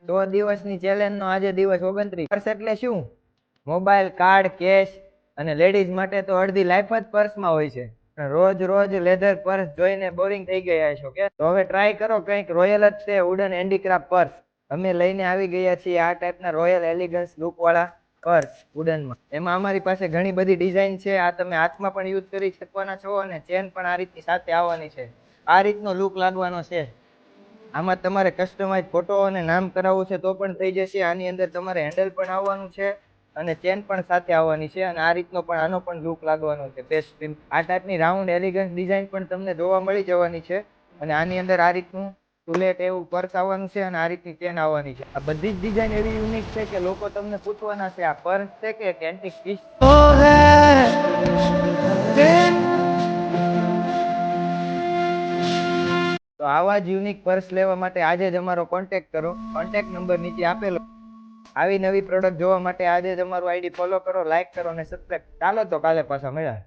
100 દિવસની ચેલેન્જ નો આજે દિવસ 29. પર્સ એટલે શું? મોબાઈલ, કાર્ડ, કેશ અને લેડીઝ માટે તો અડધી લાઈફ જ પર્સમાં હોય છે. રોજ રોજ લેધર પર્સ જોઈને બોરિંગ થઈ ગયા છો કે? તો હવે ટ્રાય કરો કંઈક રોયલ જ છે વુડન હેન્ડીક્રાફ્ટ પર્સ. અમે લઈને આવી ગયા છીએ આ ટાઈપના રોયલ એલિગન્સ લુક વાળા પર્સ વુડનમાં. એમાં અમારી પાસે ઘણી બધી ડિઝાઇન છે. આ તમે હાથમાં પણ યુઝ કરી શકવાના છો અને ચેન પણ આ રીતની સાથે આવવાની છે. આ રીતનો લુક લાગવાનો છે. આમાં તમારે કસ્ટમાઇઝ ફોટો અને નામ કરાવવું છે તો પણ થઈ જશે. આની અંદર તમારે હેન્ડલ પણ આવવાનું છે અને ચેન પણ સાથે આવવાની છે અને આ રીતનો પણ આનો પણ લુક લાગવાનો છે. બેસ્ટ આ ટાઈપની રાઉન્ડ એલિગન્સ ડિઝાઇન પણ તમને જોવા મળી જવાની છે અને આની અંદર આ રીતનું ટુલેટ એવું પર્સ આવવાનું છે અને આ રીતની ચેન આવવાની છે. આ બધી જ ડિઝાઇન એવી યુનિક છે કે લોકો તમને પૂછવાના છે આ પર્સ છે કે એન્ટિક પીસ. તો આવા જ યુનિક પર્સ લેવા માટે આજે જ અમારો કોન્ટેક્ટ કરો. કોન્ટેક્ટ નંબર નીચે આપેલો. આવી નવી પ્રોડક્ટ જોવા માટે આજે જ અમારું આઈડી ફોલો કરો, લાઈક કરો અને સબસ્ક્રાઇબ. ચાલો તો કાલે પાછા મળ્યા.